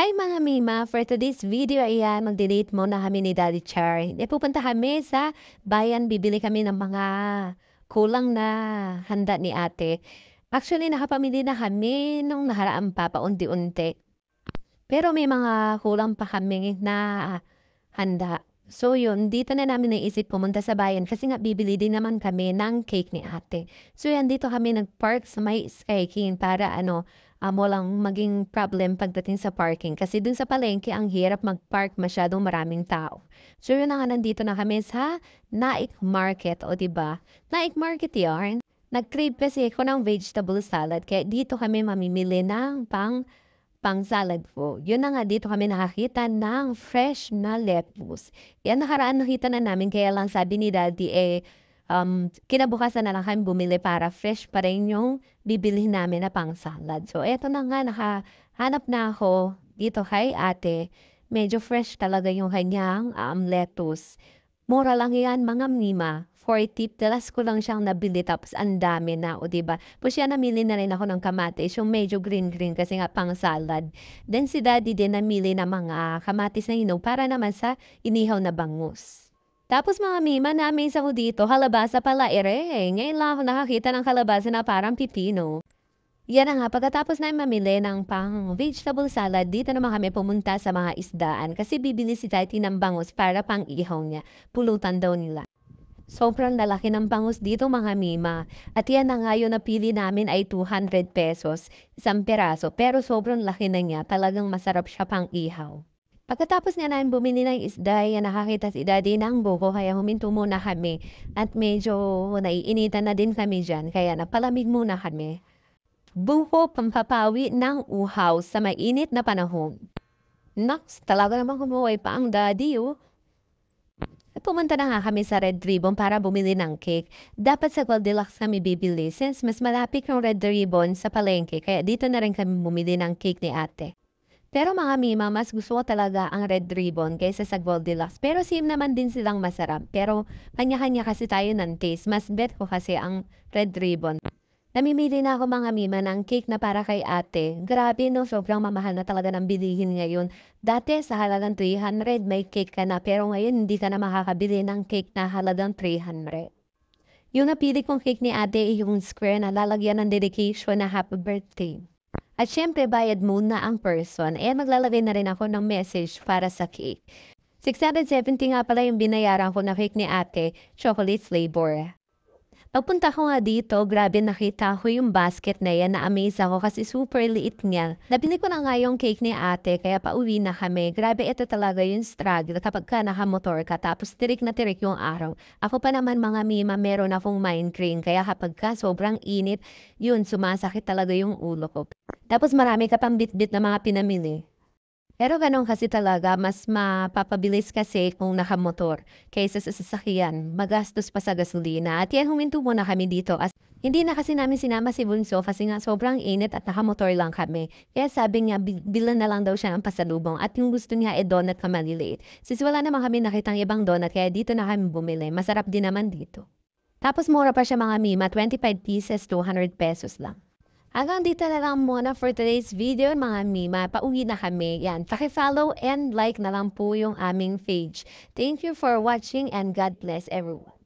Hi mga Mima! For today's video, ayan, mag-date muna kami ni Daddy Char. Pupunta kami sa bayan, bibili kami ng mga kulang na handa ni ate. Actually, nakapamili na kami nung nakaraan pa, paunti-unti. Pero may mga kulang pa kami na handa. So yun, dito na namin naisip pumunta sa bayan kasi nga bibili din naman kami ng cake ni ate. So yan, dito kami nag-park sa may Sky King para walang maging problem pagdating sa parking. Kasi dun sa palengke, ang hirap mag-park, masyadong maraming tao. So yun na nga, nandito na kami sa Naik Market, o diba? Naik Market yarn. Nag-crave kasi ako ng vegetable salad, kaya dito kami mamimili ng pang-salad po. Yun na nga, dito kami nakakita ng fresh na lettuce. Yan, nakaraan nakita na namin, kaya lang sabi ni Daddy, kinabukasan na lang kami bumili para fresh pa rin yung bibilhin namin na pang-salad. So, eto na nga, nakahanap na ako dito kay ate. Medyo fresh talaga yung kanyang lettuce. Mura lang yan, mga Mima. 40 plus ko lang siyang nabili tapos ang dami na, o diba? Tapos yan, namili na rin ako ng kamatis, yung medyo green-green kasi nga pang salad. Then si Daddy din namili ng mga kamatis na hinog para naman sa inihaw na bangus. Tapos mga Mima, na-amaze ako dito, halabasa pala ere. Ngayon lang ako nakakita ng kalabasa na parang pipino. Yan na nga, pagkatapos na mamili ng pang vegetable salad, dito naman kami pumunta sa mga isdaan kasi bibili si Tati ng bangus para pang ihaw niya. Pulutan daw nila. Sobrang lalaki ng bangus dito mga Mima. At yan na nga, yung napili namin ay 200 pesos, isang peraso. Pero sobrang laki na niya, talagang masarap siya pang ihaw. Pagkatapos nga namin bumili ng isda, yan nakakita si Daddy ng buko, kaya huminto muna kami. At medyo naiinitan na din kami dyan, kaya napalamig muna kami. Buko pampapawi ng uhaw sa mainit na panahon. Naks, talaga naman kumuhay pa ang Daddy, oh. Pumunta na nga kami sa Red Ribbon para bumili ng cake. Dapat sa Goldilocks kami bibili since mas malapit yung Red Ribbon sa palengke, kaya dito na rin kami bumili ng cake ni ate. Pero mga Mima, mas gusto ko talaga ang Red Ribbon kaysa sa Goldilocks. Pero same naman din silang masarap. Pero kanya-kanya kasi tayo ng taste. Mas bet ko kasi ang Red Ribbon. Namimili na ako mga Mima ng cake na para kay ate. Grabe no, sobrang mamahal na talaga ng bilihin ngayon. Dati sa halagang 300 may cake ka na, pero ngayon hindi ka na makakabili ng cake na halagang 300. Yung napili kong cake ni ate ay yung square na lalagyan ng dedication na happy birthday. At syempre bayad muna ang person. Maglalagay na rin ako ng message para sa cake. 670 nga pala yung binayaran ko na cake ni ate, chocolate flavor. Pagpunta ko nga dito, grabe nakita ko yung basket na yan, na-amaze ako kasi super liit niya. Nabili ko na nga yung cake ni ate, kaya pauwi na kami. Grabe, ito talaga yung struggle kapag ka nakamotor ka, tapos tirik na tirik yung araw. Ako pa naman mga Mima, meron akong migraine, kaya kapag ka sobrang init, yun, sumasakit talaga yung ulo ko. Tapos marami ka pang bit-bit na mga pinamili. Pero gano'n kasi talaga, mas mapapabilis kasi kung nakamotor kaysa sa sasakyan, magastos pa sa gasolina. At yan, huminto muna kami dito as hindi na kasi namin sinama si Bunso kasi nga sobrang init at nakamotor lang kami. Kaya sabi niya, bilan na lang daw siya ng pasalubong at yung gusto niya donut na maliliit. Since wala naman kami nakitang ibang donut, kaya dito na kami bumili. Masarap din naman dito. Tapos mura pa siya mga Mima, 25 pieces, 200 pesos lang. Hanggang dito na lang muna for today's video mga Mima. Pauwi na kami. Yan, paki-follow and like na lang po yung aming page. Thank you for watching and God bless everyone.